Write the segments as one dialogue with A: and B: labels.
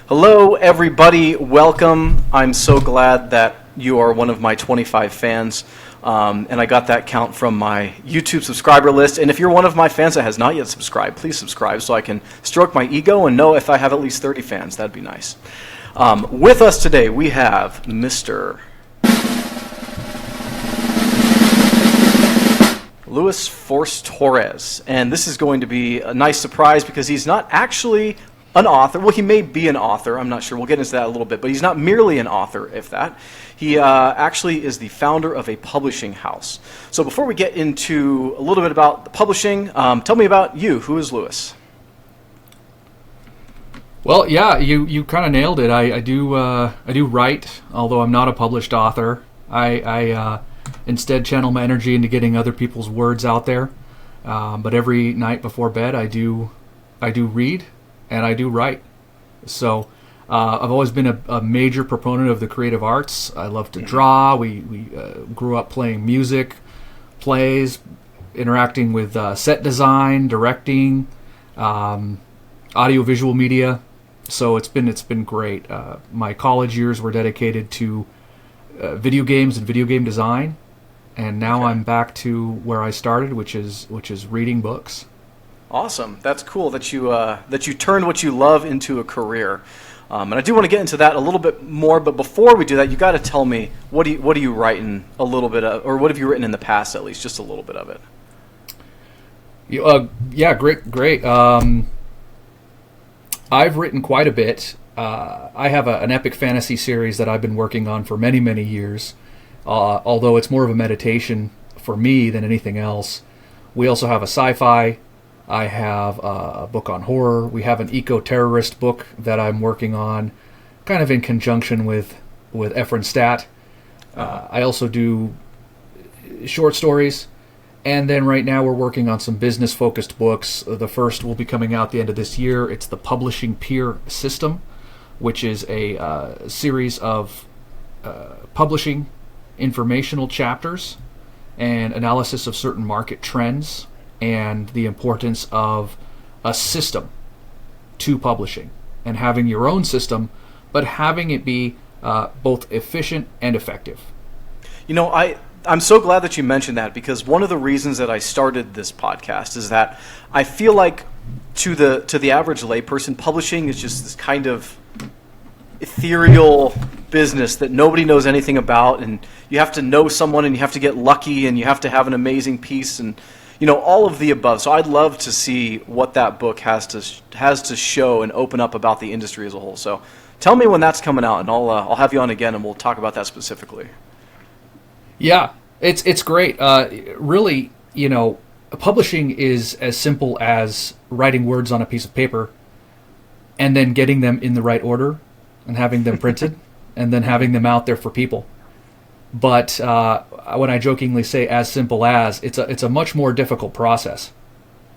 A: Hello, everybody. Welcome. I'm so glad that you are one of my 25 fans. And I got that count from my YouTube subscriber list. And if you're one of my fans that has not yet subscribed, please subscribe so I can stroke my ego and know if I have at least 30 fans. That'd be nice. With us today, we have Mr. Luis Force Torres. And this is going to be a nice surprise because he's not actually an author. Well, he may be an author. I'm not sure. We'll get into that a little bit. But he's not merely an author, if that. He actually is the founder of a publishing house. So before we get into a little bit about the publishing, tell me about you. Who is Luis?
B: Well, yeah, you kind of nailed it. I do write, although I'm not a published author. I instead channel my energy into getting other people's words out there. But every night before bed, I do read and I do write. So I've always been a major proponent of the creative arts. I love to draw. We grew up playing music, plays, interacting with set design, directing, audio-visual media. So it's been great. My college years were dedicated to video games and video game design, and now I'm back to where I started, which is reading books.
A: Awesome. That's cool that you turned what you love into a career. And I do want to get into that a little bit more, but before we do that, you got to tell me what are you writing a little bit of, or what have you written in the past at least, just a little bit of it.
B: Yeah, great. I've written quite a bit. I have an epic fantasy series that I've been working on for many, many years, although it's more of a meditation for me than anything else. We also have a sci-fi. I have a book on horror. We have an eco-terrorist book that I'm working on, kind of in conjunction with Efren Stat. I also do short stories. And then right now we're working on some business-focused books. The first will be coming out the end of this year. It's the Publishing Peer System, which is a series of publishing informational chapters and analysis of certain market trends and the importance of a system to publishing and having your own system, but having it be both efficient and effective.
A: You know, I'm so glad that you mentioned that, because one of the reasons that I started this podcast is that I feel like to the average layperson, publishing is just this kind of ethereal business that nobody knows anything about, and you have to know someone and you have to get lucky and you have to have an amazing piece and all of the above. So I'd love to see what that book has to show and open up about the industry as a whole. So tell me when that's coming out, and I'll have you on again and we'll talk about that specifically.
B: Yeah, it's great. Really, publishing is as simple as writing words on a piece of paper and then getting them in the right order and having them printed and then having them out there for people. But when I jokingly say as simple as, it's a much more difficult process.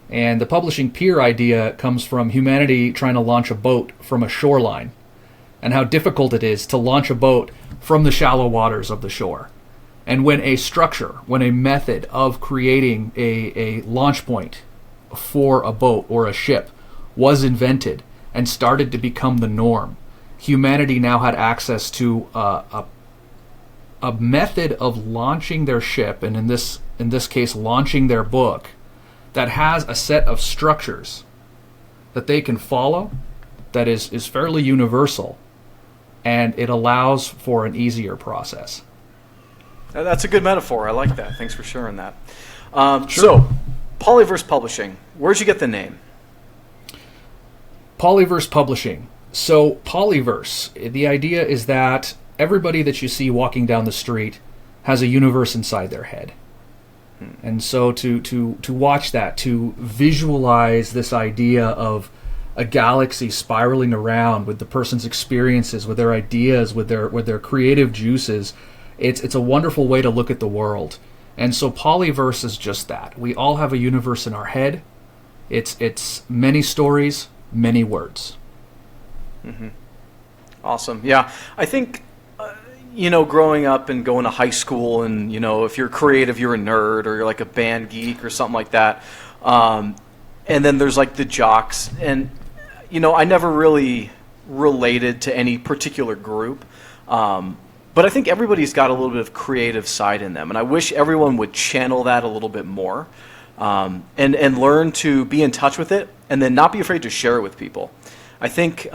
B: And the publishing peer idea comes from humanity trying to launch a boat from a shoreline and how difficult it is to launch a boat from the shallow waters of the shore. And when a method of creating a launch point for a boat or a ship was invented and started to become the norm, humanity now had access to a method of launching their ship, and in this case launching their book, that has a set of structures that they can follow that is fairly universal, and it allows for an easier process.
A: That's a good metaphor. I like that. Thanks for sharing that.
B: Sure.
A: So, Polyverse Publishing, where'd you get the name?
B: Polyverse Publishing. So Polyverse, the idea is that everybody that you see walking down the street has a universe inside their head. And so to watch that, to visualize this idea of a galaxy spiraling around with the person's experiences, with their ideas, with their creative juices, it's a wonderful way to look at the world. And so Polyverse is just that. We all have a universe in our head. It's many stories, many words.
A: Mm-hmm. Awesome. Yeah, I think growing up and going to high school, and if you're creative, you're a nerd, or you're like a band geek or something like that. And then there's like the jocks, and I never really related to any particular group. But I think everybody's got a little bit of creative side in them, and I wish everyone would channel that a little bit more, and learn to be in touch with it, and then not be afraid to share it with people. I think,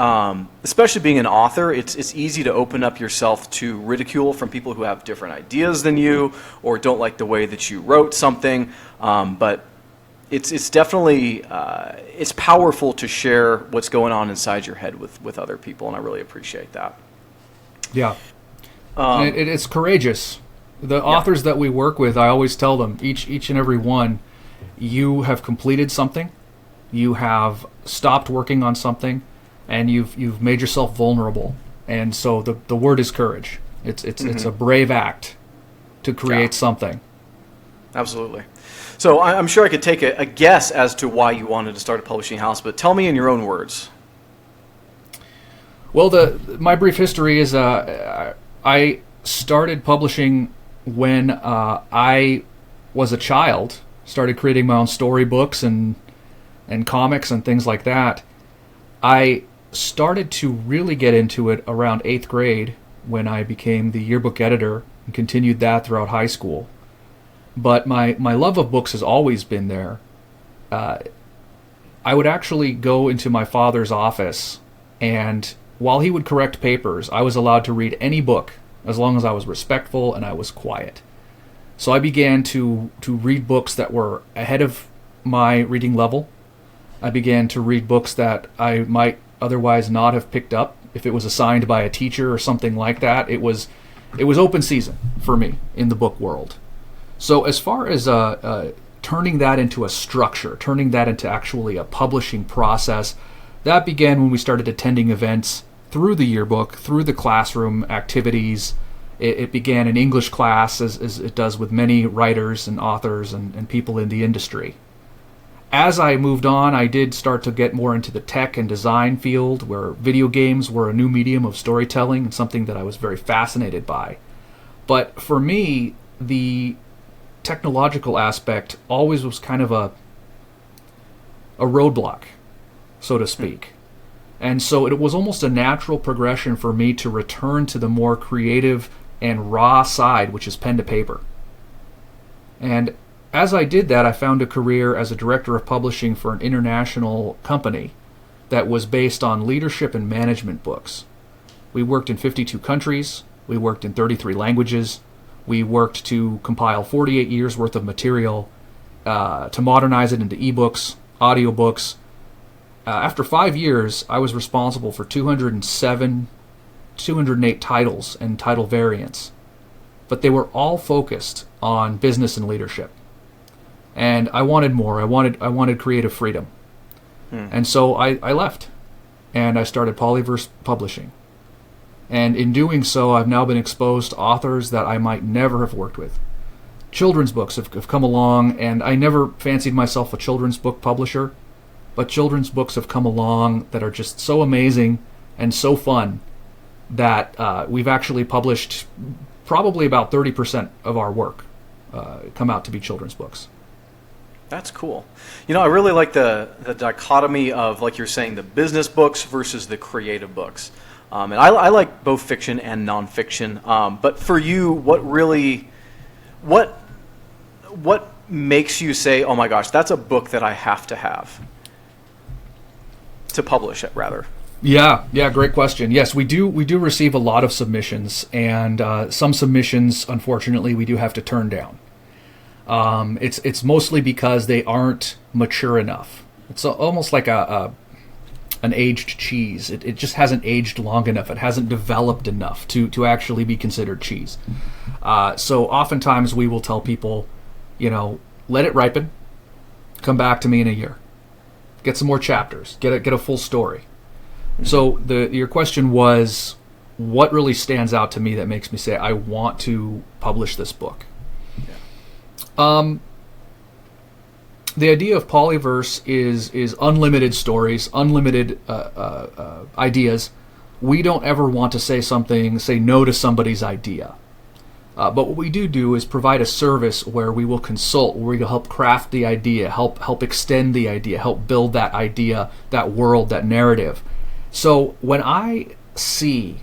A: especially being an author, it's easy to open up yourself to ridicule from people who have different ideas than you or don't like the way that you wrote something. But it's definitely it's powerful to share what's going on inside your head with other people, and I really appreciate that.
B: Yeah, and it's courageous. The authors that we work with, I always tell them, each and every one, you have completed something, you have stopped working on something, and you've made yourself vulnerable. And so the word is courage. It's a brave act to create something. Absolutely.
A: So I'm sure I could take a guess as to why you wanted to start a publishing house, but tell me in your own words.
B: Well, my brief history is I started publishing when I was a child. Started creating my own storybooks and comics and things like that. I started to really get into it around 8th grade when I became the yearbook editor and continued that throughout high school. But my love of books has always been there. I would actually go into my father's office, and while he would correct papers, I was allowed to read any book as long as I was respectful and I was quiet. So I began to read books that were ahead of my reading level. I began to read books that I might otherwise not have picked up if it was assigned by a teacher or something like that. It was open season for me in the book world. So as far as turning that into a structure, turning that into actually a publishing process, that began when we started attending events through the yearbook, through the classroom activities. It began in English class, as it does with many writers and authors and people in the industry. As I moved on, I did start to get more into the tech and design field, where video games were a new medium of storytelling and something that I was very fascinated by. But for me, the technological aspect always was kind of a roadblock, so to speak. And so it was almost a natural progression for me to return to the more creative and raw side, which is pen to paper. And as I did that, I found a career as a director of publishing for an international company that was based on leadership and management books. We worked in 52 countries. We worked in 33 languages. We worked to compile 48 years worth of material, to modernize it into ebooks, audiobooks. After 5 years, I was responsible for 208 titles and title variants, but they were all focused on business and leadership. And I wanted more. I wanted creative freedom. And so I left, and I started Polyverse Publishing. And in doing so, I've now been exposed to authors that I might never have worked with. Children's books have come along, and I never fancied myself a children's book publisher, but children's books have come along that are just so amazing and so fun that we've actually published probably about 30% of our work come out to be children's books.
A: That's cool. You know, I really like the dichotomy of, like you're saying, the business books versus the creative books. And I like both fiction and nonfiction. But for you, what makes you say, oh my gosh, that's a book that I have to have to publish it, rather?
B: Yeah, great question. Yes, we do receive a lot of submissions, and some submissions, unfortunately, we do have to turn down. It's mostly because they aren't mature enough. It's almost like an aged cheese. It just hasn't aged long enough. It hasn't developed enough to actually be considered cheese. So oftentimes we will tell people, let it ripen, come back to me in a year, get some more chapters, get a full story. Mm-hmm. So your question was, what really stands out to me that makes me say I want to publish this book? The idea of Polyverse is unlimited stories, unlimited ideas. We don't ever want to say no to somebody's idea. But what we do is provide a service where we will consult, where we will help craft the idea, help extend the idea, help build that idea, that world, that narrative. So when I see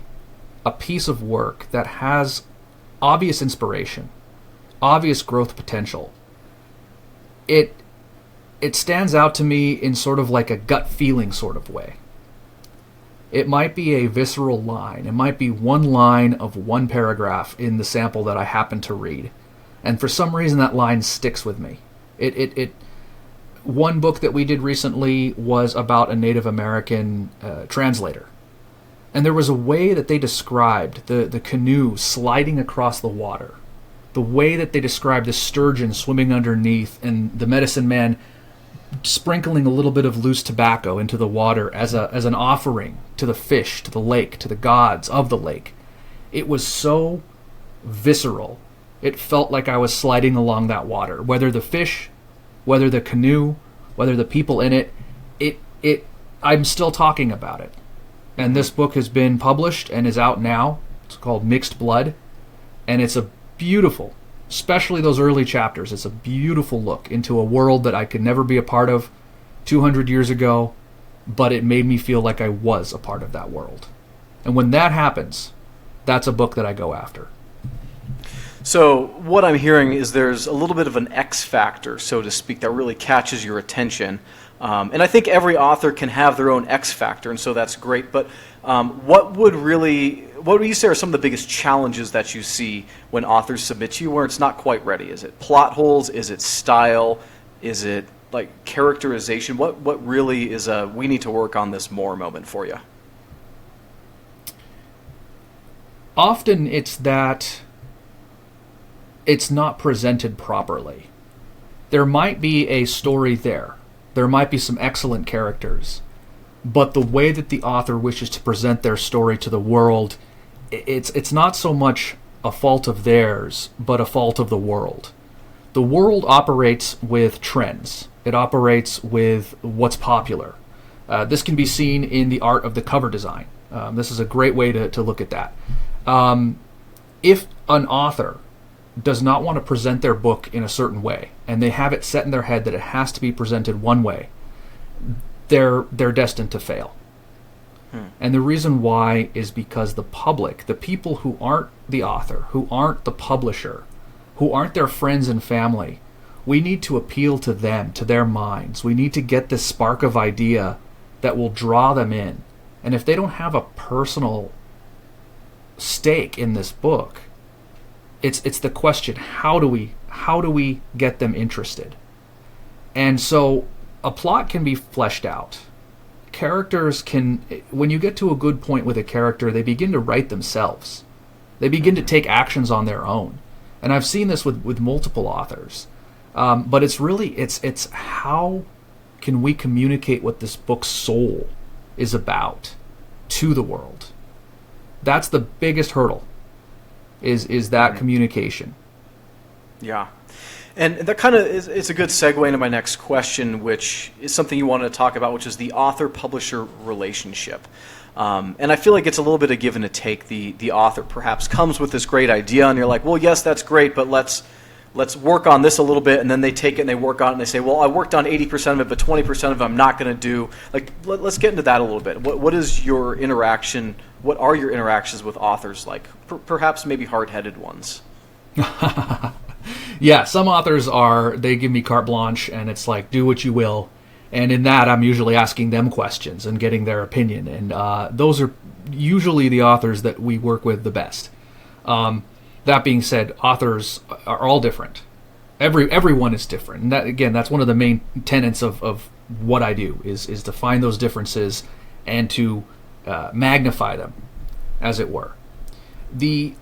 B: a piece of work that has obvious inspiration, obvious growth potential, it stands out to me in sort of like a gut feeling sort of way. It might be a visceral line. It might be one line of one paragraph in the sample that I happen to read. And for some reason that line sticks with me. One book that we did recently was about a Native American translator. And there was a way that they described the canoe sliding across the water. The way that they described the sturgeon swimming underneath and the medicine man sprinkling a little bit of loose tobacco into the water as an offering to the fish, to the lake, to the gods of the lake. It was so visceral. It felt like I was sliding along that water. Whether the fish, whether the canoe, whether the people in it, I'm still talking about it. And this book has been published and is out now. It's called Mixed Blood. And it's a beautiful, especially those early chapters, it's a beautiful look into a world that I could never be a part of 200 years ago, but it made me feel like I was a part of that world. And when that happens, that's a book that I go after.
A: So what I'm hearing is there's a little bit of an X factor, so to speak, that really catches your attention. And I think every author can have their own X factor, and so that's great. But what would you say are some of the biggest challenges that you see when authors submit to you where it's not quite ready? Is it plot holes? Is it style? Is it like characterization? What really is a we need to work on this more moment for you?
B: Often it's that it's not presented properly. There might be a story there. There might be some excellent characters. But the way that the author wishes to present their story to the world, it's not so much a fault of theirs, but a fault of the world. The world operates with trends. It operates with what's popular. This can be seen in the art of the cover design. This is a great way to look at that. If an author does not want to present their book in a certain way, and they have it set in their head that it has to be presented one way, they're destined to fail. And the reason why is because the public, the people who aren't the author, who aren't the publisher, who aren't their friends and family, we need to appeal to them, to their minds. We need to get this spark of idea that will draw them in. And if they don't have a personal stake in this book, it's the question, how do we get them interested? And so a plot can be fleshed out. Characters can, when you get to a good point with a character, they begin to write themselves. They begin to take actions on their own. And I've seen this with multiple authors. But it's really, it's how can we communicate what this book's soul is about to the world? That's the biggest hurdle, is that communication. Yeah.
A: And that kind of is a good segue into my next question, which is something you wanted to talk about, which is the author-publisher relationship. And I feel like it's a little bit of give and a take. The author perhaps comes with this great idea, and you're like, well, yes, that's great, but let's work on this a little bit, and then they take it and they work on it, and they say, well, I worked on 80% of it, but 20% of it I'm not going to do. Like, let's get into that a little bit. What is your interaction? What are your interactions with authors like? Perhaps maybe hard-headed ones.
B: Yeah, some authors they give me carte blanche, and it's like, do what you will. And in that, I'm usually asking them questions and getting their opinion. And those are usually the authors that we work with the best. That being said, authors are all different. Everyone is different. And that, again, that's one of the main tenets of what I do, is to find those differences and to magnify them, as it were. The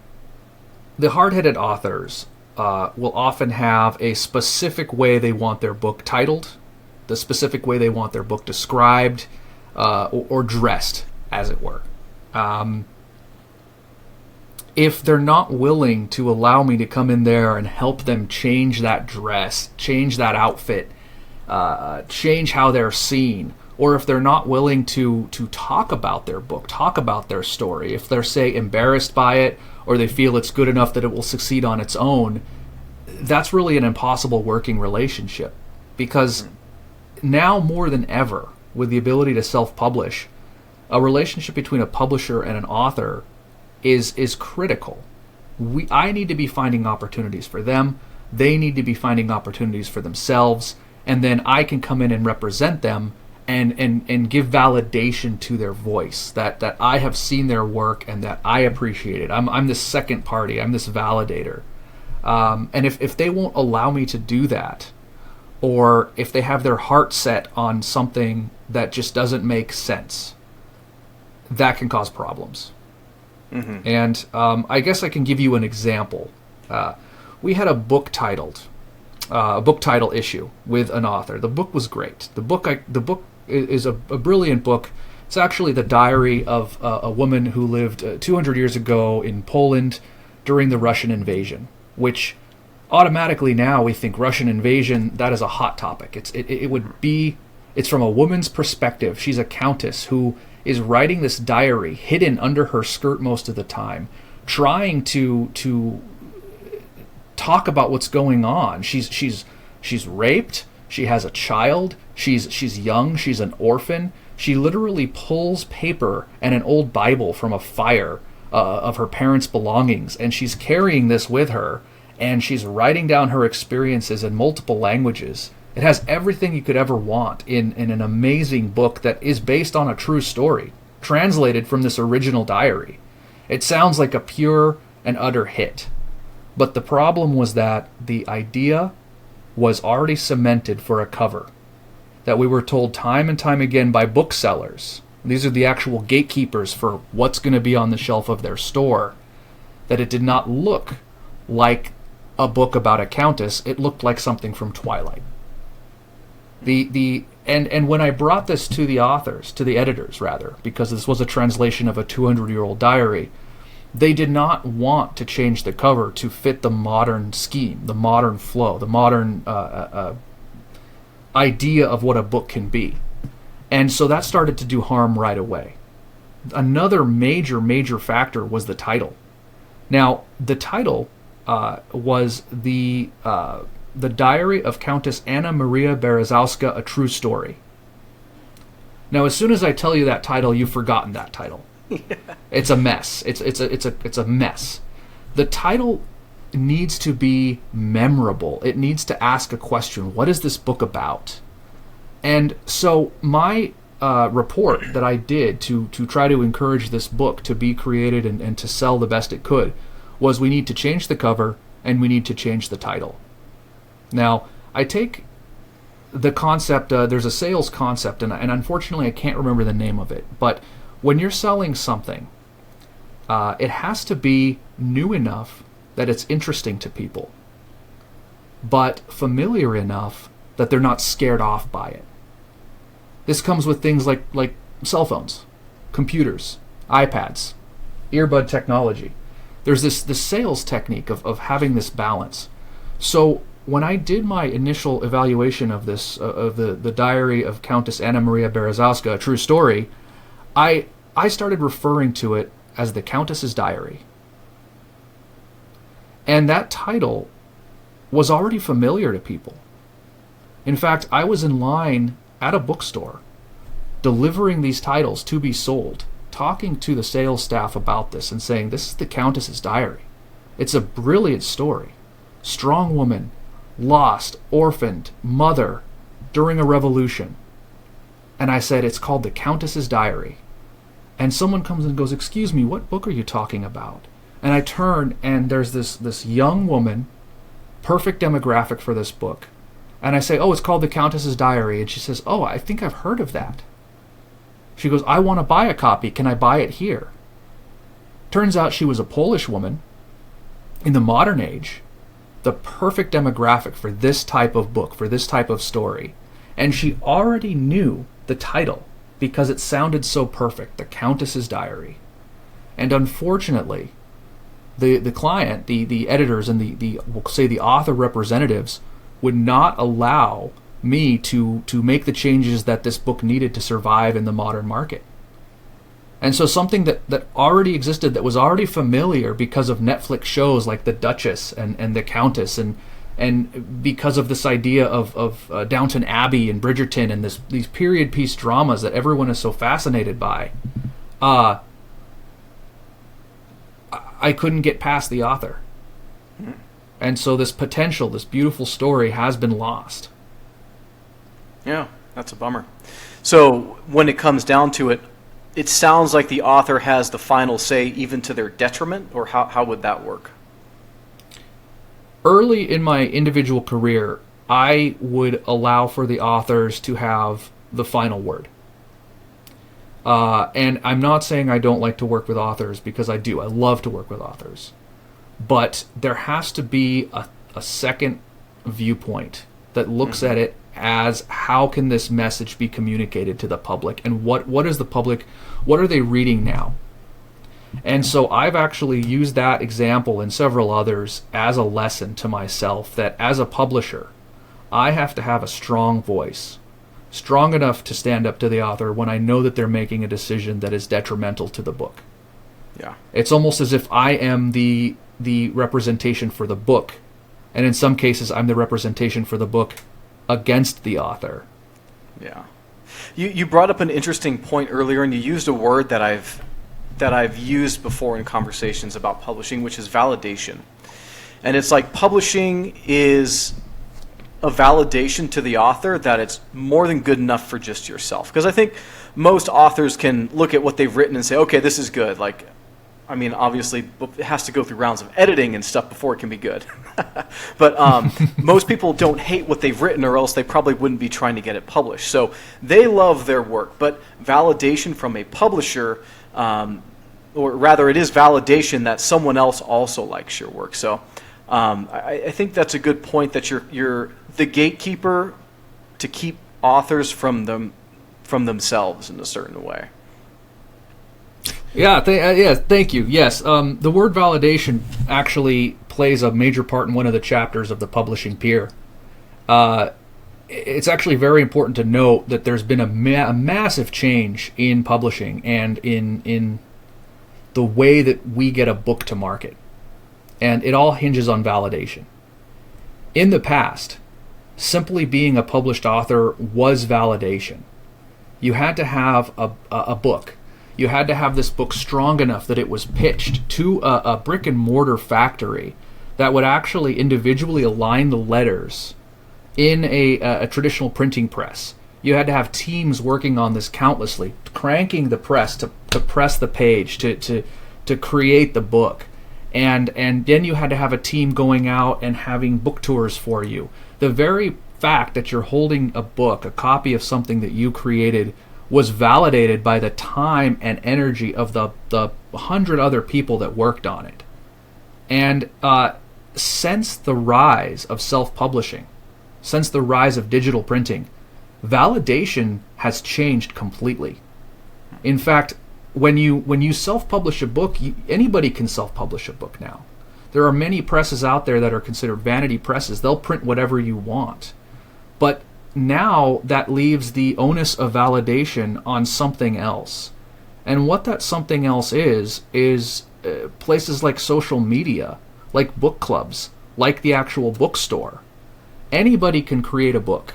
B: hard-headed authors will often have a specific way they want their book titled, the specific way they want their book described, or dressed, as it were. If they're not willing to allow me to come in there and help them change that dress, change that outfit, change how they're seen, or if they're not willing to talk about their book, talk about their story, if they're, say, embarrassed by it, or they feel it's good enough that it will succeed on its own, that's really an impossible working relationship. Because now more than ever, with the ability to self-publish, A relationship between a publisher and an author is critical. I need to be finding opportunities for them. They need to be finding opportunities for themselves, and then I can come in and represent them and give validation to their voice, that I have seen their work and that I appreciate it. I'm this second party. I'm this validator. And if they won't allow me to do that, or if they have their heart set on something that just doesn't make sense, that can cause problems. Mm-hmm. And I guess I can give you an example. We had a book title issue with an author. The book was great. The book is a brilliant book. It's actually the diary of a woman who lived 200 years ago in Poland during the Russian invasion, which automatically now we think Russian invasion, that is a hot topic. It's from a woman's perspective. She's a countess who is writing this diary hidden under her skirt most of the time, trying to talk about what's going on. She's raped. She has a child. She's young. She's an orphan. She literally pulls paper and an old Bible from a fire of her parents' belongings, and she's carrying this with her, and she's writing down her experiences in multiple languages. It has everything you could ever want in an amazing book that is based on a true story, translated from this original diary. It sounds like a pure and utter hit. But the problem was that the idea was already cemented for a cover, that we were told time and time again by booksellers, these are the actual gatekeepers for what's going to be on the shelf of their store, that it did not look like a book about a countess. It looked like something from Twilight. And when I brought this to the authors, to the editors rather, because this was a translation of a 200-year-old diary, they did not want to change the cover to fit the modern scheme, the modern flow, the modern idea of what a book can be. And so that started to do harm right away. Another major factor was the title. Now, the title was the Diary of Countess Anna Maria Berezowska, A True Story. Now, as soon as I tell you that title, you've forgotten that title. Yeah. It's a mess. It's a mess. The title needs to be memorable. It needs to ask a question. What is this book about? And so my report that I did to try to encourage this book to be created and to sell the best it could was we need to change the cover and we need to change the title. Now, I take the concept, there's a sales concept, and unfortunately I can't remember the name of it, but when you're selling something, it has to be new enough that it's interesting to people, but familiar enough that they're not scared off by it. This comes with things like cell phones, computers, iPads, earbud technology. There's this sales technique of having this balance. So when I did my initial evaluation of this, of the Diary of Countess Anna Maria Berezowska, A True Story, I started referring to it as the Countess's Diary. And that title was already familiar to people. In fact, I was in line at a bookstore, delivering these titles to be sold, talking to the sales staff about this and saying, this is the Countess's Diary. It's a brilliant story. Strong woman, lost, orphaned, mother, during a revolution. And I said, it's called the Countess's Diary. And someone comes and goes, excuse me, what book are you talking about? And I turn, and there's this young woman, perfect demographic for this book. And I say, oh, it's called the Countess's Diary. And she says, oh, I think I've heard of that. She goes, I want to buy a copy. Can I buy it here? Turns out she was a Polish woman in the modern age, the perfect demographic for this type of book, for this type of story. And she already knew the title because it sounded so perfect, the Countess's Diary. And unfortunately, the client, the editors, and we'll say the author representatives would not allow me to make the changes that this book needed to survive in the modern market. And so something that already existed, that was already familiar because of Netflix shows like The Duchess and The Countess, and because of this idea of Downton Abbey and Bridgerton and these period piece dramas that everyone is so fascinated by, I couldn't get past the author. And so this potential, this beautiful story has been lost.
A: Yeah, that's a bummer. So when it comes down to it, it sounds like the author has the final say even to their detriment, or how would that work?
B: Early in my individual career, I would allow for the authors to have the final word. And I'm not saying I don't like to work with authors, because I do. I love to work with authors. But there has to be a second viewpoint that looks at it as, how can this message be communicated to the public, and what is the public, what are they reading now? And so I've actually used that example and several others as a lesson to myself, that as a publisher, I have to have a strong voice, strong enough to stand up to the author when I know that they're making a decision that is detrimental to the book.
A: Yeah.
B: It's almost as if I am the representation for the book, and in some cases I'm the representation for the book against the author.
A: Yeah. You brought up an interesting point earlier, and you used a word that I've used before in conversations about publishing, which is validation. And it's like publishing is a validation to the author that it's more than good enough for just yourself. Because I think most authors can look at what they've written and say, okay, this is good. Like, I mean, obviously, it has to go through rounds of editing and stuff before it can be good. But most people don't hate what they've written, or else they probably wouldn't be trying to get it published. So they love their work. But validation from a publisher, or rather, it is validation that someone else also likes your work. So I think that's a good point, that you're the gatekeeper to keep authors from themselves in a certain way.
B: Yeah, thank you. Yes, the word validation actually plays a major part in one of the chapters of the Publishing Peer. It's actually very important to note that there's been a massive change in publishing and in the way that we get a book to market. And it all hinges on validation. In the past, simply being a published author was validation. You had to have a book. You had to have this book strong enough that it was pitched to a brick and mortar factory that would actually individually align the letters in a traditional printing press. You had to have teams working on this countlessly, cranking the press to press the page, to create the book. And then you had to have a team going out and having book tours for you. The very fact that you're holding a book, a copy of something that you created, was validated by the time and energy of the 100 other people that worked on it. And since the rise of self-publishing, since the rise of digital printing, validation has changed completely. In fact, when you self-publish a book, anybody can self-publish a book now. There are many presses out there that are considered vanity presses. They'll print whatever you want. But now that leaves the onus of validation on something else. And what that something else is places like social media, like book clubs, like the actual bookstore. Anybody can create a book,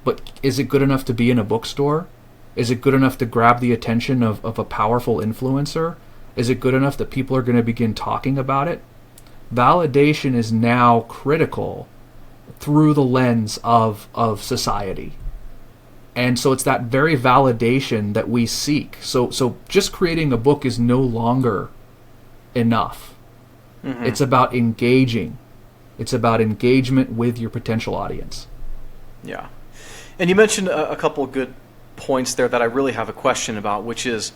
B: but is it good enough to be in a bookstore? Is it good enough to grab the attention of a powerful influencer? Is it good enough that people are going to begin talking about it? Validation is now critical through the lens of society. And so it's that very validation that we seek. So just creating a book is no longer enough. Mm-hmm. It's about engaging. It's about engagement with your potential audience.
A: Yeah. And you mentioned a couple of good points there that I really have a question about, which is,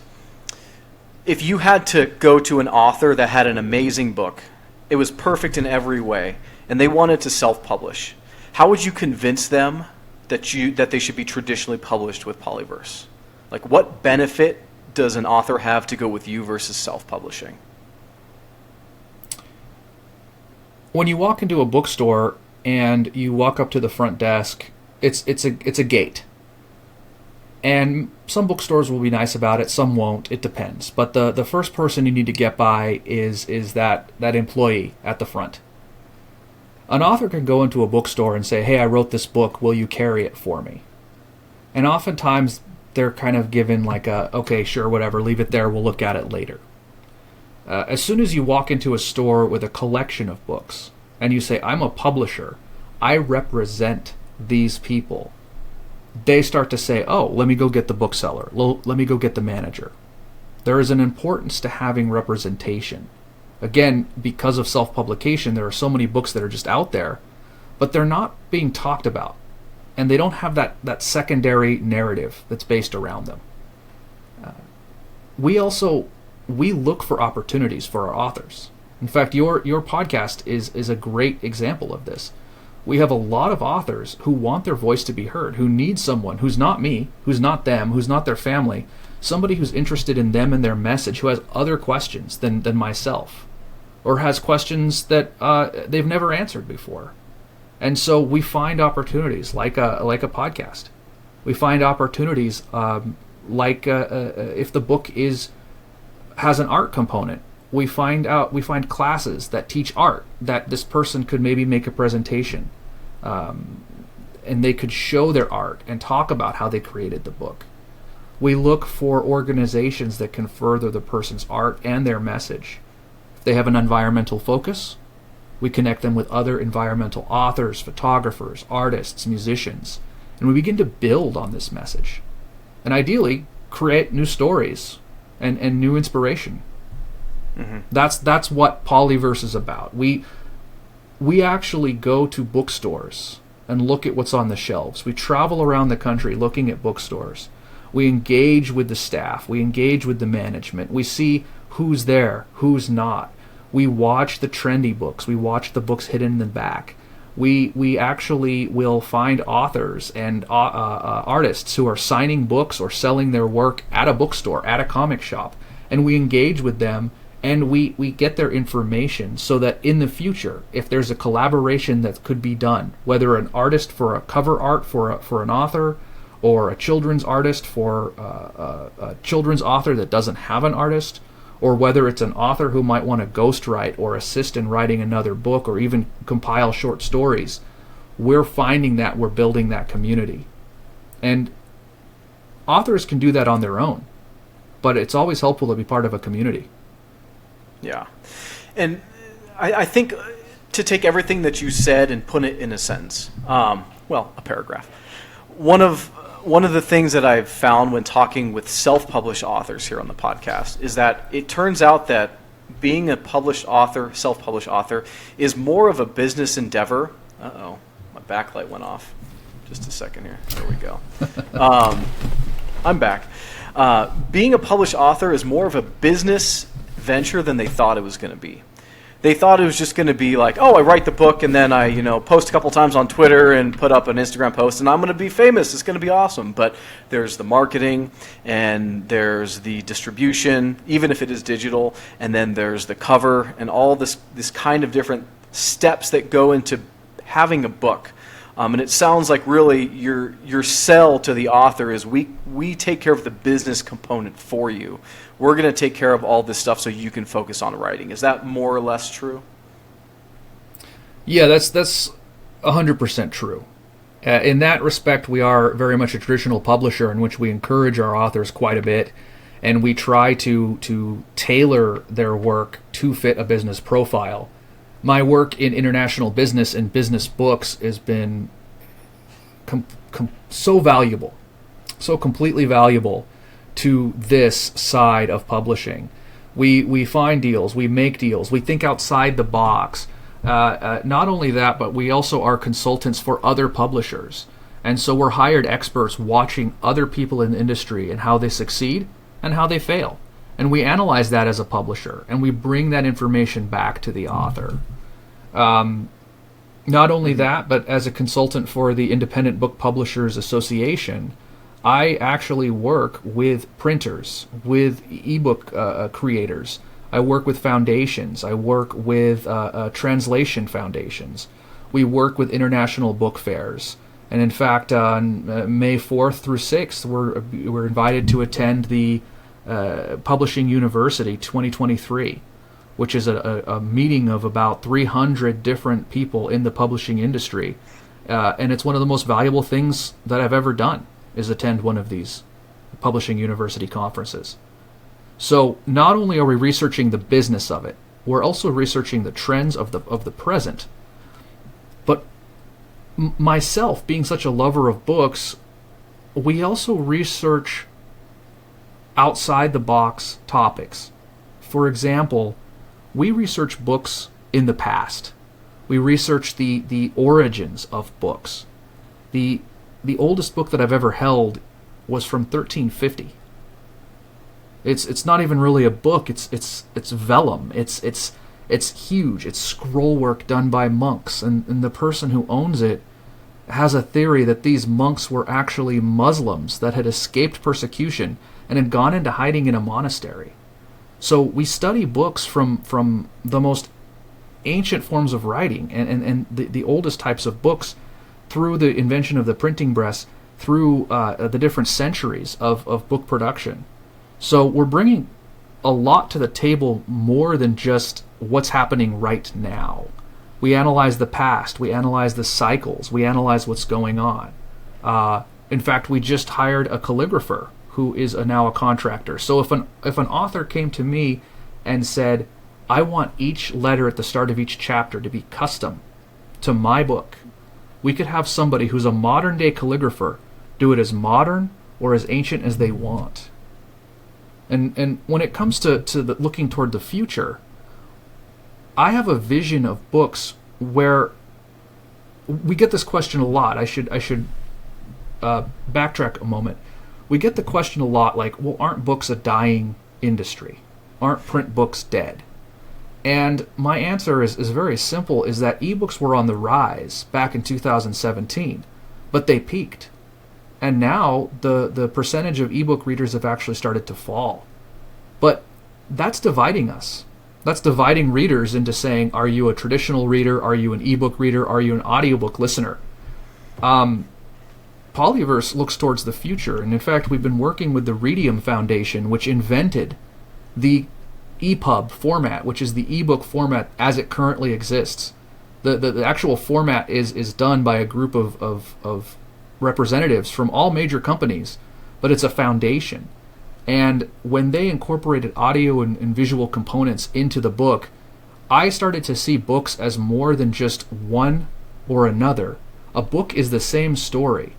A: if you had to go to an author that had an amazing book, it was perfect in every way, and they wanted to self-publish, how would you convince them that they should be traditionally published with Polyverse? Like, what benefit does an author have to go with you versus self-publishing?
B: When you walk into a bookstore and you walk up to the front desk, it's a gate. And some bookstores will be nice about it, some won't. It depends. But the first person you need to get by is that employee at the front. An author can go into a bookstore and say, "Hey, I wrote this book. Will you carry it for me?" And oftentimes they're kind of given like okay, sure, whatever, leave it there, we'll look at it later. As soon as you walk into a store with a collection of books and you say, I'm a publisher, I represent these people, they start to say, oh, let me go get the bookseller, let me go get the manager. There is an importance to having representation. Again, because of self-publication, there are so many books that are just out there, but they're not being talked about. And they don't have that secondary narrative that's based around them. We look for opportunities for our authors. In fact, your podcast is a great example of this. We have a lot of authors who want their voice to be heard, who need someone who's not me, who's not them, who's not their family, somebody who's interested in them and their message, who has other questions than myself, or has questions that they've never answered before. And so we find opportunities like a podcast. We find opportunities if the book has an art component. We find classes that teach art, that this person could maybe make a presentation, and they could show their art and talk about how they created the book. We look for organizations that can further the person's art and their message. If they have an environmental focus, we connect them with other environmental authors, photographers, artists, musicians, and we begin to build on this message. And ideally, create new stories and new inspiration. Mm-hmm. That's what Polyverse is about. We actually go to bookstores and look at what's on the shelves. We travel around the country looking at bookstores. We engage with the staff. We engage with the management. We see who's there, who's not. We watch the trendy books. We watch the books hidden in the back. We actually will find authors and artists who are signing books or selling their work at a bookstore, at a comic shop, and we engage with them, and we get their information so that in the future, if there's a collaboration that could be done, whether an artist for a cover art for an author, or a children's artist for a children's author that doesn't have an artist, or whether it's an author who might want to ghostwrite or assist in writing another book or even compile short stories, we're finding that we're building that community. And authors can do that on their own, but it's always helpful to be part of a community.
A: Yeah. And I think to take everything that you said and put it in a sentence, a paragraph. One of the things that I've found when talking with self-published authors here on the podcast is that it turns out that being a published author, self-published author, is more of a business endeavor. Uh-oh, my backlight went off. Just a second here. There we go. I'm back. Being a published author is more of a business venture than they thought it was going to be. They thought it was just going to be like, oh, I write the book and then I, post a couple times on Twitter and put up an Instagram post and I'm going to be famous. It's going to be awesome. But there's the marketing and there's the distribution, even if it is digital, and then there's the cover and all this kind of different steps that go into having a book. And it sounds like really your sell to the author is we take care of the business component for you. We're going to take care of all this stuff so you can focus on writing. Is that more or less true?
B: Yeah, that's 100% true. In that respect, we are very much a traditional publisher in which we encourage our authors quite a bit, and we try to tailor their work to fit a business profile. My work in international business and business books has been so valuable, so completely valuable to this side of publishing. We find deals, we make deals, we think outside the box. Not only that, but we also are consultants for other publishers. And so we're hired experts watching other people in the industry and how they succeed and how they fail. And we analyze that as a publisher, and we bring that information back to the author. Not only that, but as a consultant for the Independent Book Publishers Association, I actually work with printers, with ebook creators. I work with foundations. I work with translation foundations. We work with international book fairs. And in fact, on May 4th through 6th, we're invited to attend the Publishing University 2023, which is a meeting of about 300 different people in the publishing industry. And it's one of the most valuable things that I've ever done, is attend one of these publishing university conferences. So not only are we researching the business of it, we're also researching the trends of the present. But myself, being such a lover of books, we also research outside the box topics. For example, we research books in the past. We research the origins of books. The oldest book that I've ever held was from 1350. It's not even really a book. It's vellum. It's huge. It's scroll work done by monks, and the person who owns it has a theory that these monks were actually Muslims that had escaped persecution and had gone into hiding in a monastery. So we study books from the most ancient forms of writing and the oldest types of books, through the invention of the printing press, through the different centuries of book production. So we're bringing a lot to the table, more than just what's happening right now. We analyze the past, we analyze the cycles, we analyze what's going on. In fact, we just hired a calligrapher who is now a contractor. So if an author came to me and said, I want each letter at the start of each chapter to be custom to my book, we could have somebody who's a modern day calligrapher do it as modern or as ancient as they want. And when it comes to looking toward the future, I have a vision of books where we get this question a lot. I should backtrack a moment. We get the question a lot, like, well, aren't books a dying industry? Aren't print books dead? And my answer is very simple, is that ebooks were on the rise back in 2017, but they peaked. And now the percentage of ebook readers have actually started to fall. But that's dividing us. That's dividing readers into saying, are you a traditional reader? Are you an ebook reader? Are you an audiobook listener? Polyverse looks towards the future. And in fact, we've been working with the Redium Foundation, which invented the EPUB format, which is the ebook format as it currently exists. The actual format is done by a group of representatives from all major companies, but it's a foundation. And when they incorporated audio and visual components into the book, I started to see books as more than just one or another. A book is the same story.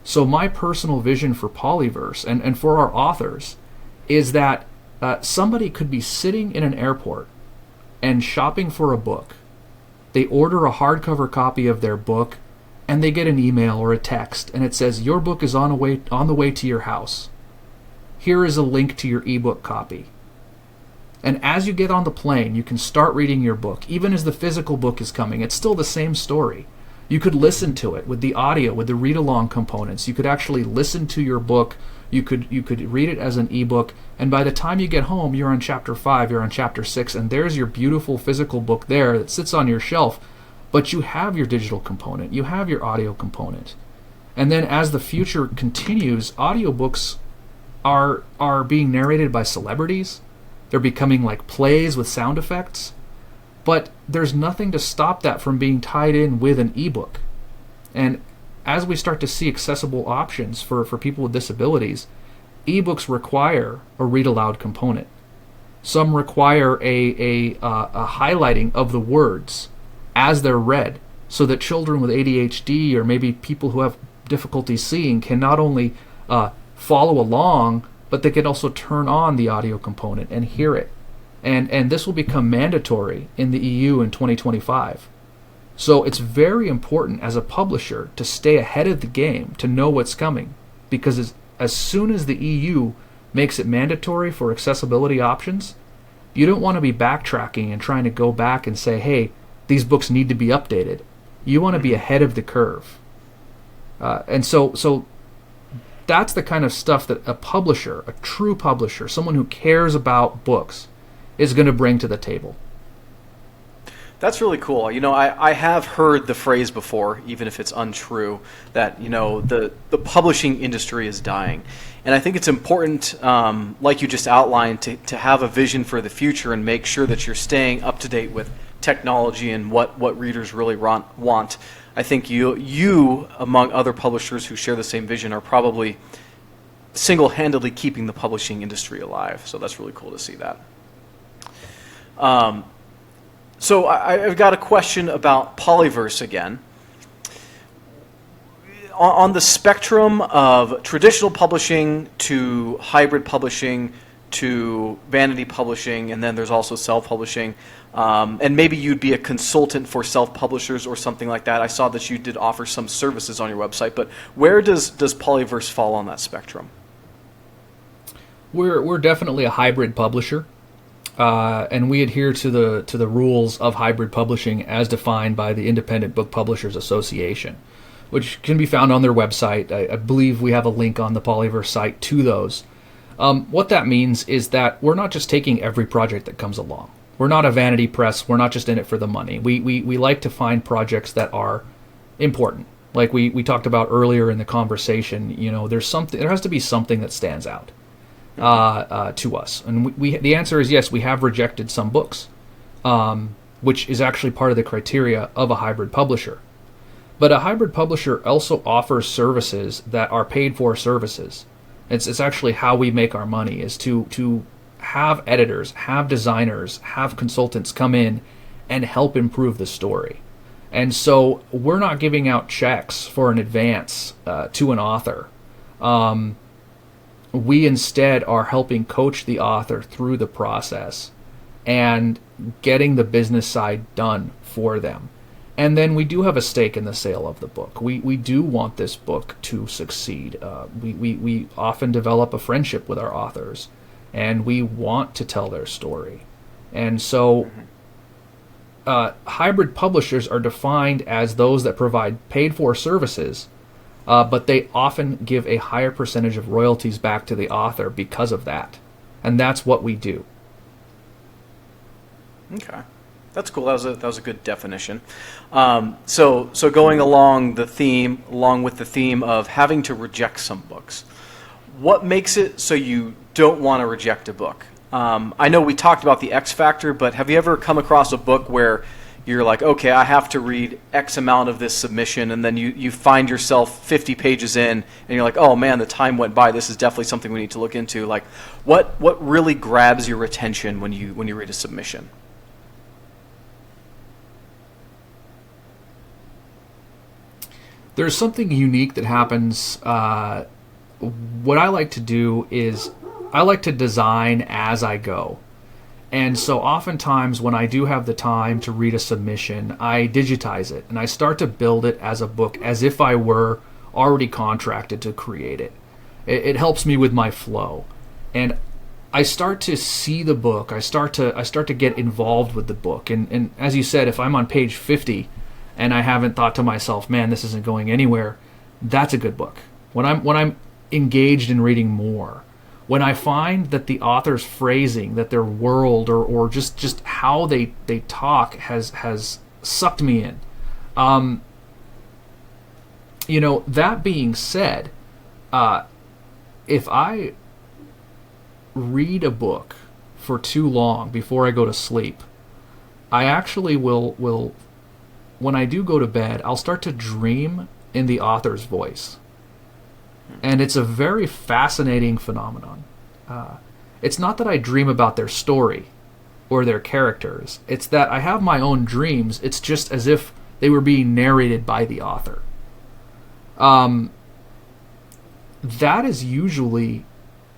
B: So my personal vision for Polyverse and for our authors is that somebody could be sitting in an airport and shopping for a book. They order a hardcover copy of their book, and they get an email or a text, and it says, your book is on the way to your house. Here is a link to your ebook copy. And as you get on the plane, you can start reading your book. Even as the physical book is coming, it's still the same story. You could listen to it with the audio, with the read-along components. You could actually listen to your book. You could read it as an ebook, and by the time you get home, you're on chapter 5, you're on chapter 6, and there's your beautiful physical book there that sits on your shelf. But you have your digital component, you have your audio component. And then as the future continues, audiobooks are being narrated by celebrities. They're becoming like plays with sound effects. But there's nothing to stop that from being tied in with an ebook. And as we start to see accessible options for people with disabilities, ebooks require a read-aloud component. Some require a highlighting of the words as they're read, so that children with ADHD or maybe people who have difficulty seeing can not only follow along, but they can also turn on the audio component and hear it. And this will become mandatory in the EU in 2025. So it's very important as a publisher to stay ahead of the game, to know what's coming, because as soon as the EU makes it mandatory for accessibility options, you don't want to be backtracking and trying to go back and say, hey, these books need to be updated. You want to be ahead of the curve. And so that's the kind of stuff that a publisher, a true publisher, someone who cares about books, is going to bring to the table.
A: That's really cool. You know, I have heard the phrase before, even if it's untrue, that, you know, the publishing industry is dying. And I think it's important, like you just outlined, to have a vision for the future and make sure that you're staying up to date with technology and what readers really want. I think you, among other publishers who share the same vision, are probably single-handedly keeping the publishing industry alive. So that's really cool to see that. So I've got a question about Polyverse again. On the spectrum of traditional publishing to hybrid publishing to vanity publishing, and then there's also self-publishing, and maybe you'd be a consultant for self-publishers or something like that. I saw that you did offer some services on your website, but where does Polyverse fall on that spectrum?
B: We're definitely a hybrid publisher, and we adhere to the rules of hybrid publishing as defined by the Independent Book Publishers Association, which can be found on their website. I believe we have a link on the Polyverse site to those. What that means is that we're not just taking every project that comes along. We're not a vanity press. We're not just in it for the money. We like to find projects that are important. Like we talked about earlier in the conversation, there has to be something that stands out to us. And the answer is yes, we have rejected some books, which is actually part of the criteria of a hybrid publisher. But a hybrid publisher also offers services that are paid for services. It's actually how we make our money, is to have editors, have designers, have consultants come in and help improve the story. And so we're not giving out checks for an advance to an author. We instead are helping coach the author through the process and getting the business side done for them. And then we do have a stake in the sale of the book. We do want this book to succeed. We often develop a friendship with our authors, and we want to tell their story. And so hybrid publishers are defined as those that provide paid-for services, but they often give a higher percentage of royalties back to the author because of that. And that's what we do.
A: Okay. That's cool. That was a good definition. So going along with the theme of having to reject some books, what makes it so you don't want to reject a book? I know we talked about the X factor, but have you ever come across a book where you're like, okay, I have to read X amount of this submission, and then you find yourself 50 pages in, and you're like, oh man, the time went by. This is definitely something we need to look into. Like, what really grabs your attention when you read a submission?
B: There's something unique that happens. What I like to do is I like to design as I go. And so oftentimes when I do have the time to read a submission, I digitize it and I start to build it as a book as if I were already contracted to create it. It helps me with my flow. And I start to see the book. I start to get involved with the book. And as you said, if I'm on page 50 and I haven't thought to myself, man, this isn't going anywhere, that's a good book. When I'm engaged in reading more, when I find that the author's phrasing, that their world or just how they talk has sucked me in. That being said, if I read a book for too long before I go to sleep, I actually will when I do go to bed, I'll start to dream in the author's voice. And it's a very fascinating phenomenon. It's not that I dream about their story or their characters. It's that I have my own dreams. It's just as if they were being narrated by the author. That is usually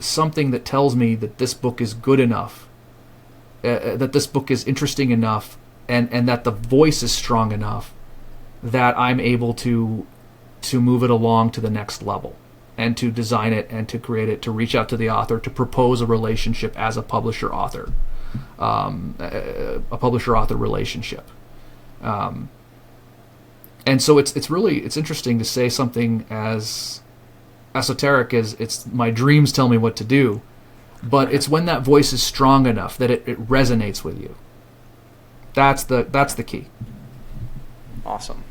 B: something that tells me that this book is good enough, that this book is interesting enough, and that the voice is strong enough that I'm able to move it along to the next level and to design it and to create it, to reach out to the author, to propose a relationship as a publisher-author, a publisher-author relationship. And so it's interesting to say something as esoteric as it's my dreams tell me what to do, but it's when that voice is strong enough that it resonates with you. That's the key.
A: Awesome.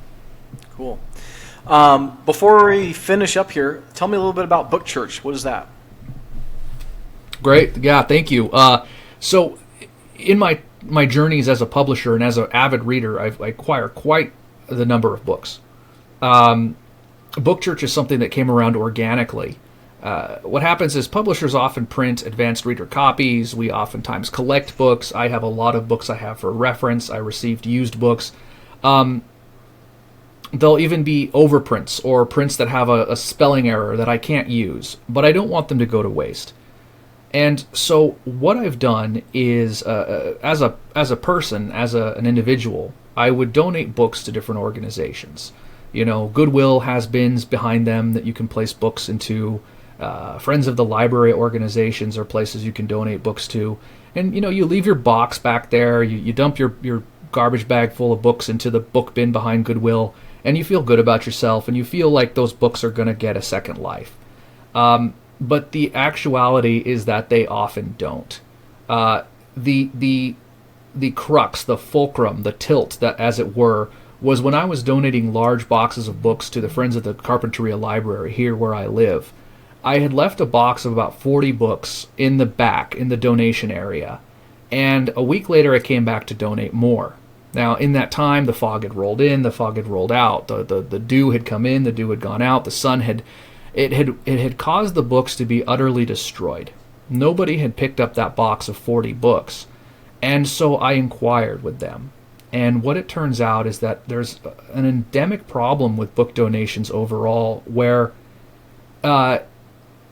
A: Cool. Before we finish up here, tell me a little bit about Book Church. What is that?
B: Great. Yeah, thank you. So in my journeys as a publisher and as an avid reader, I've acquired quite the number of books. Book Church is something that came around organically What happens is publishers often print advanced reader copies. We oftentimes collect books. I have a lot of books I have for reference. I received used books. There'll even be overprints or prints that have a spelling error that I can't use, but I don't want them to go to waste. And so what I've done is, as a person, as an individual, I would donate books to different organizations. Goodwill has bins behind them that you can place books into. Friends of the Library organizations are places you can donate books to. And, you leave your box back there, you dump your garbage bag full of books into the book bin behind Goodwill, and you feel good about yourself, and you feel like those books are going to get a second life. But the actuality is that they often don't. The crux, the fulcrum, the tilt, that, as it were, was when I was donating large boxes of books to the Friends of the Carpinteria Library here where I live. I had left a box of about 40 books in the back, in the donation area, and a week later I came back to donate more. Now, in that time, the fog had rolled in, the fog had rolled out, the dew had come in, the dew had gone out, the sun had caused the books to be utterly destroyed. Nobody had picked up that box of 40 books, and so I inquired with them. And what it turns out is that there's an endemic problem with book donations overall, where the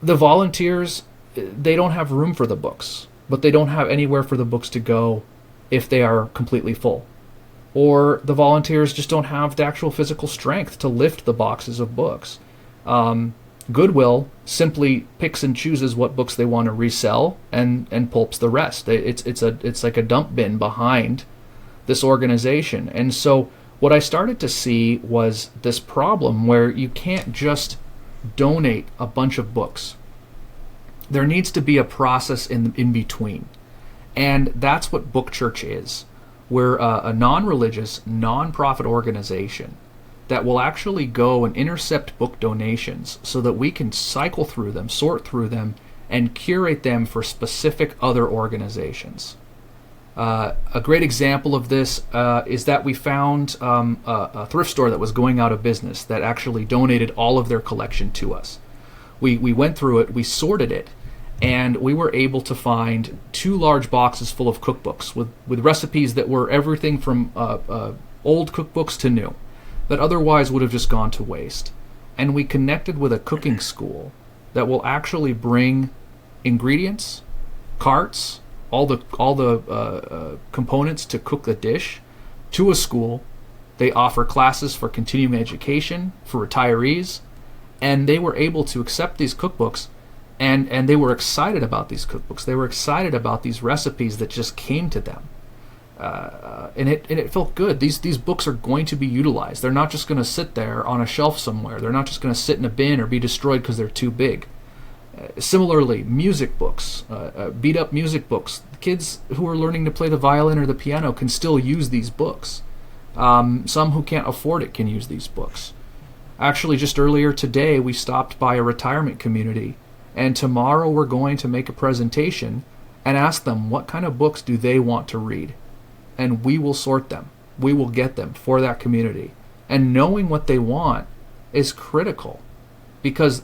B: volunteers, they don't have room for the books, but they don't have anywhere for the books to go if they are completely full. Or the volunteers just don't have the actual physical strength to lift the boxes of books. Goodwill simply picks and chooses what books they want to resell and pulps the rest. It's like a dump bin behind this organization. And so what I started to see was this problem where you can't just donate a bunch of books. There needs to be a process in between. And that's what Book Church is. We're a non-religious, non-profit organization that will actually go and intercept book donations so that we can cycle through them, sort through them, and curate them for specific other organizations. A great example of this is that we found a thrift store that was going out of business that actually donated all of their collection to us. We went through it, we sorted it, and we were able to find 2 large boxes full of cookbooks with recipes that were everything from old cookbooks to new, that otherwise would have just gone to waste. And we connected with a cooking school that will actually bring ingredients, carts, all the components to cook the dish to a school. They offer classes for continuing education for retirees, and they were able to accept these cookbooks, and they were excited about these cookbooks. They were excited about these recipes that just came to them, and it felt good. These books are going to be utilized. They're not just going to sit there on a shelf somewhere. They're not just going to sit in a bin or be destroyed because they're too big. Similarly, music books, beat-up music books. Kids who are learning to play the violin or the piano can still use these books. Some who can't afford it can use these books. Actually, just earlier today, we stopped by a retirement community, and tomorrow we're going to make a presentation and ask them what kind of books do they want to read. And we will sort them. We will get them for that community. And knowing what they want is critical, because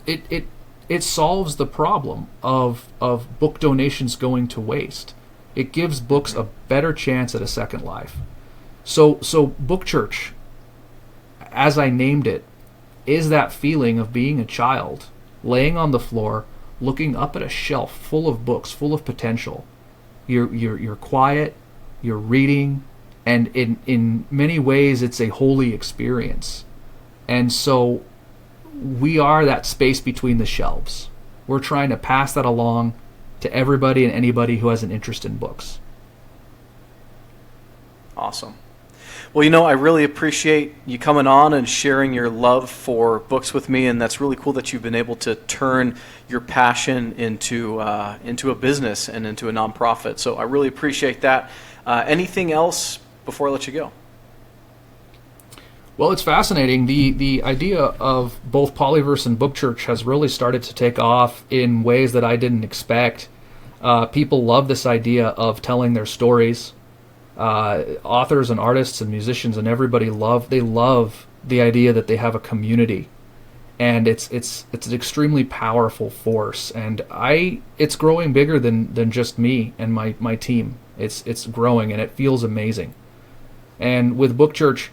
B: it solves the problem of book donations going to waste. It gives books a better chance at a second life. So Book Church, as I named it, is that feeling of being a child, laying on the floor, looking up at a shelf full of books, full of potential. You're quiet, you're reading, and in many ways it's a holy experience. And so we are that space between the shelves. We're trying to pass that along to everybody and anybody who has an interest in books.
A: Awesome. Well, I really appreciate you coming on and sharing your love for books with me, and that's really cool that you've been able to turn your passion into a business and into a nonprofit. So I really appreciate that. Anything else before I let you go?
B: Well, it's fascinating. The idea of both Polyverse and Book Church has really started to take off in ways that I didn't expect. People love this idea of telling their stories. Authors and artists and musicians and everybody love the idea that they have a community. and it's an extremely powerful force. And it's growing bigger than just me and my team. It's growing, and it feels amazing. And with Book Church,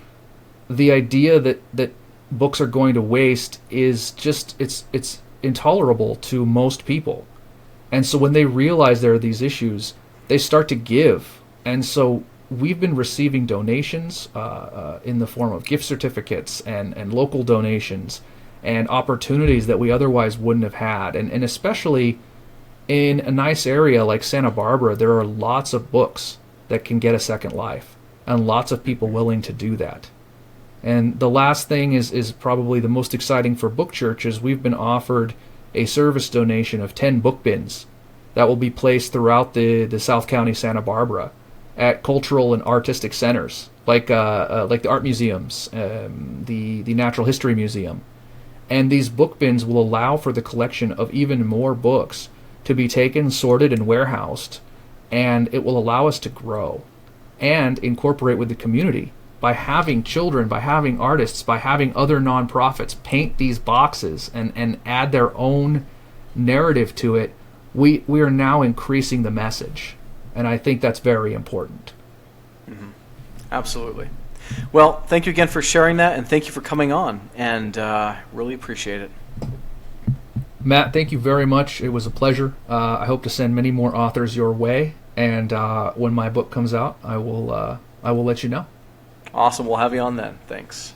B: the idea that books are going to waste is just it's intolerable to most people. And so when they realize there are these issues, they start to give. And so we've been receiving donations in the form of gift certificates and local donations and opportunities that we otherwise wouldn't have had. And especially in a nice area like Santa Barbara, there are lots of books that can get a second life, and lots of people willing to do that. And the last thing is probably the most exciting for Book Church, is we've been offered a service donation of 10 book bins that will be placed throughout the South County Santa Barbara at cultural and artistic centers like the art museums, the Natural History Museum. And these book bins will allow for the collection of even more books to be taken, sorted, and warehoused, and it will allow us to grow and incorporate with the community by having children, by having artists, by having other nonprofits paint these boxes and add their own narrative to it. We are now increasing the message, and I think that's very important.
A: Mm-hmm. Absolutely. Well, thank you again for sharing that, and thank you for coming on, and really appreciate it.
B: Matt, thank you very much. It was a pleasure. I hope to send many more authors your way, and when my book comes out, I will let you know.
A: Awesome. We'll have you on then. Thanks.